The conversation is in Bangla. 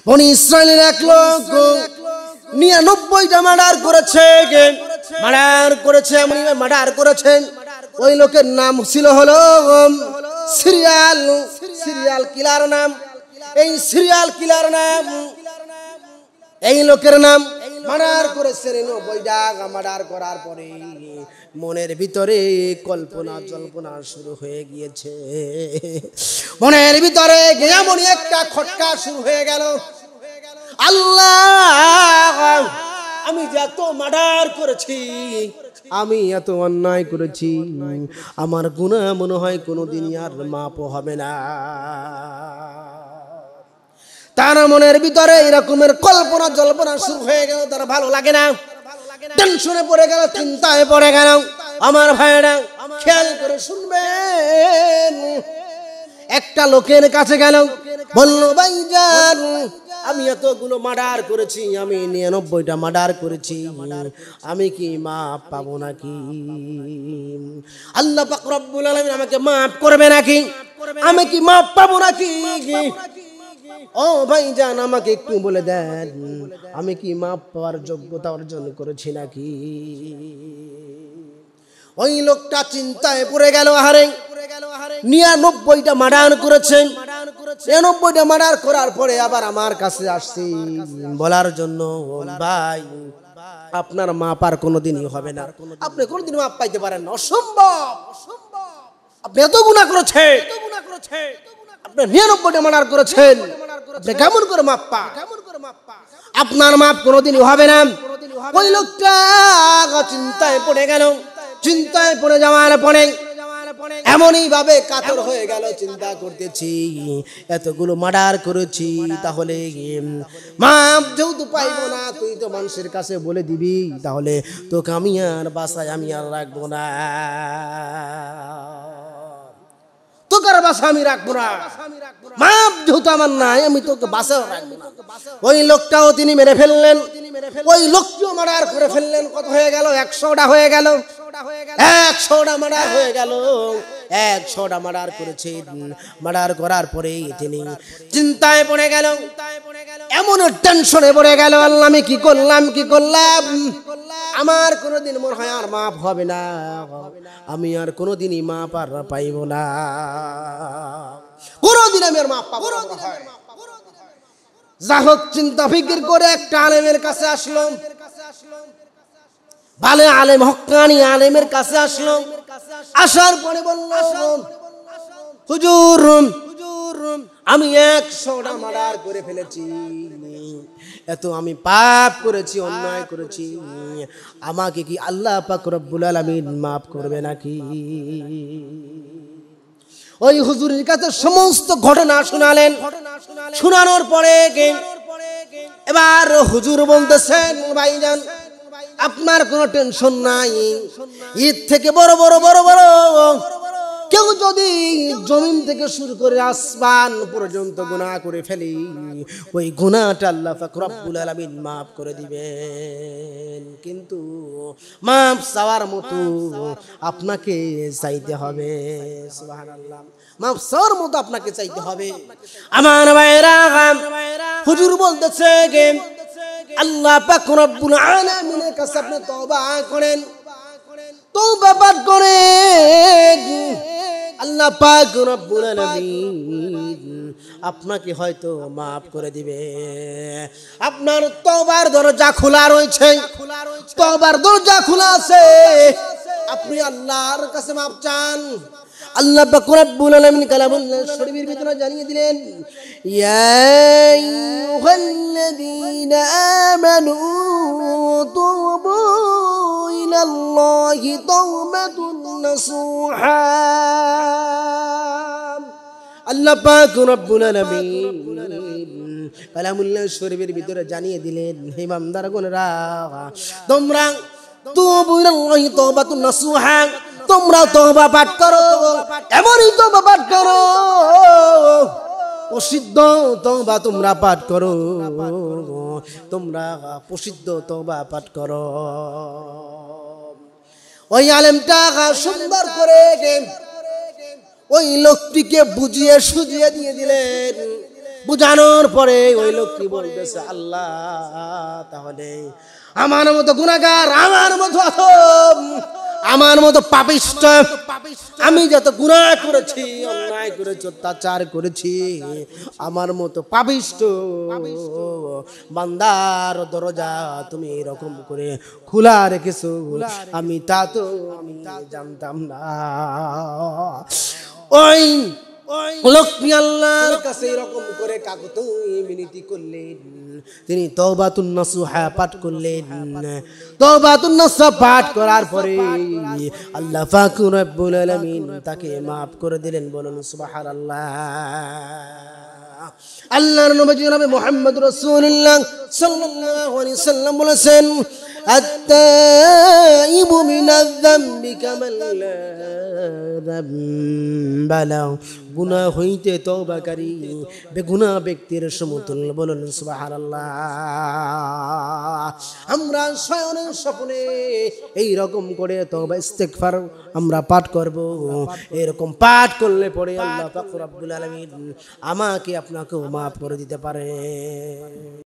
বনি ইসরায়েলের এক লোক 99টা মার্ডার করেছেন। ওই লোকের নাম ছিল হলো সিরিয়াল কিলার নাম। এই সিরিয়াল কিলার নাম, এই লোকের নাম মার্ডার করেছেন। 90টা মার্ডার করার পরে মনের ভিতরে কল্পনা জল্পনা শুরু হয়ে গিয়েছে। মনের ভিতরে এমনই একটা খটকা শুরু হয়ে গেল, আল্লাহ আমি যে এত মার্ডার করেছি, আমি এত অন্যায় করেছি, আমার গুনাহ মনে হয় কোনোদিনই আর মাপ হবে না। তার মনের ভিতরে এরকমের কল্পনা জল্পনা শুরু হয়ে গেল। তার ভালো লাগে না, টেনশনে পড়ে গেল, চিন্তায় পড়ে গেল। আমার ভাইরা খেয়াল করে শুনবেন, একটা লোকের কাছে গেল, বলল ভাইজান আমি এতগুলো মার্ডার করেছি, আমি 99টা মার্ডার করেছি, আমি কি মাপ পাবো নাকি? আল্লাহ পাক রব্বুল আলামিন আমাকে মাফ করবে নাকি? আমি কি মাপ পাবো নাকি? ও ভাইজান আমাকে একটু বলে দেন, আমি কি মাপ পাওয়ার যোগ্যতা অর্জন করেছি নাকি? ওই লোকটা চিন্তায় পড়ে গেল। আহারে 99টা মার্ডার করেছেন, 99টা মার্ডার করার পরে আবার আমার কাছে আসছে বলার জন্য, ভাই আপনার মাপ আর কোনোদিনই হবে না, আপনি কোনোদিন মাপ পাইতে পারেন না, অসম্ভব। আপনি এত গুনাহ করেছেন, আপনি 99টা মার্ডার করেছেন, আপনি কেমন করে মাপ পান? আপনার মাপ কোনোদিনই হবে না। ওই লোকটা চিন্তায় পড়ে গেল। চিন্তায় পড়ে যাওয়ার পরে এমনই ভাবে কাতর হয়ে গেল, চিন্তা করতেছি এতগুলো মার্ডার করেছি, তাহলে মাপ যেহেতু পাইবো না, তুই তো মানুষের কাছে বলে দিবি, তাহলে তোকে আমি আর বাসায় আমি আর রাখবো না, তোকার বাসা আমি রাখবো না, মাপ যেহেতু আমার নাই, আমি তোকে বাসাও রাখবো না। ওই লোকটাও তিনি মেরে ফেললেন, ওই লোকটিও মার্ডার করে ফেললেন। কত হয়ে গেল? 100টা হয়ে গেল। 100টা মার্ডার হয়ে গেল। 100টা মার্ডার করেছে। মার্ডার করার পরে তিনি চিন্তায় পড়ে গেল, এমন টেনশনে পড়ে গেল, আল্লাহ আমি কি করলাম, আমার কোনোদিন মনে হয় আর মাপ হবে না, আমি আর কোনোদিনই মাপ আর পাইব না, কোনোদিন আমি আর মাপ পাবো না। যা হোক চিন্তা ফিকির করে একটা আলেমের কাছে আসলো, ভালো আলেম, হক্কানি আলেমের কাছে আসলো। আসার পরে বলল, হুজুর আমি 100টা মার্ডার করে ফেলেছি, এত আমি পাপ করেছি, অন্যায় করেছি, আমাকে কি আল্লাহ পাক রব্বুল আলামিন মাফ করবে নাকি? ওই হুজুরের কাছে সমস্ত ঘটনা শোনালেন। শোনানোর পরে এবার হুজুর বলতেছেন, ভাইজান আপনার কোনো টেনশন নাই, ঈদ থেকে বড় বড় কেউ যদি জমিন থেকে শুরু করে আসমান পর্যন্ত গুনাহ করে ফেলি, ওই গুনাহটা আল্লাহ পাক রব্বুল আলামিন মাফ করে দিবেন, কিন্তু মাফ চাওয়ার মতো আপনাকে চাইতে হবে। সুবহানাল্লাহ, মাফ চাওয়ার মতো আপনাকে চাইতে হবে। আমার ভাইরা, হুজুর বলতেছে আল্লাহ পাক রব্বুল আলামিনের কাছে আপনি তওবা করেন, তওবা পাঠ করেন, আল্লাহ পাক রব্বুল আলামিন আপনাকে হয়তো মাফ করে দিবে। আপনার তওবার দরজা খোলা রয়েছে, তওবার দরজা খোলা আছে, আপনি আল্লাহর কাছে মাফ চান। আল্লাহ পাক রব্বুল আলামিন কালামুল্লাহ শরীফের ভিতরে জানিয়ে দিলেন, ইয়া আইয়ুহাল্লাযীনা আমানু তুবু ইলাল্লাহি তাওবাতুন নাসুহা। আল্লাহ পাক রব্বুল আলামিন কালামুল্লাহ শরীফের ভিতরে জানিয়ে দিলেন, হে বান্দারগণরা, তোমরা তুবু ইলাল্লাহি তাওবাতুন নাসুহা, তোমরা তওবা পাঠ করো, এমনই তওবা পাঠ করো, প্রসিদ্ধ তওবা তোমরা পাঠ করো, তোমরা প্রসিদ্ধ তওবা পাঠ করো। ওই আলেমটা সুন্দর করে ওই লোকটিকে বুঝিয়ে সুঝিয়ে দিয়ে দিলেন, বুঝানোর পরে ওই লোকটি বলতেছে আল্লাহ তাহলে আমার মতো গুনাহগার, আমার মতো অধম, আমার মতো পাপিষ্ঠ, আমি যত গুনাহ করেছি, অন্যায় করেছি, অত্যাচার করেছি, আমার মতো পাপিষ্ঠ বান্দার দরজা তুমি এরকম করে খোলা রেখেছো, আমি তা তো আমি জানতাম না। ওই লোকটি আল্লাহর কাছে এরকম করে কাকুতুই মিনতি করলেন। তিনি তওবাতুন নাসুহা পাঠ করলেন। তওবাতুন নাসুহা পাঠ করার পরে আল্লাহ পাক রব্বুল আলামিন তাকে maaf করে দিলেন। বলুন সুবহানাল্লাহ। আল্লাহর নবী জনাব মুহাম্মদ রাসূলুল্লাহ সাল্লাল্লাহু আলাইহি সাল্লাম বলেছেন আত-তাইবু মিনাজ যামবি কামান লা যামবা লাহু, গুনাহ হইতে তওবাকারী বেগুনাহ ব্যক্তির সমতুল্য। বলুন সুবহানাল্লাহ। আমরা শয়নের স্বপ্নে এই রকম করে তওবা ইস্তেগফার আমরা পাঠ করব। এরকম পাঠ করলে পরে আল্লাহ পাক রব্বুল আলামিন আমাকে আপনাকেও maaf করে দিতে পারে।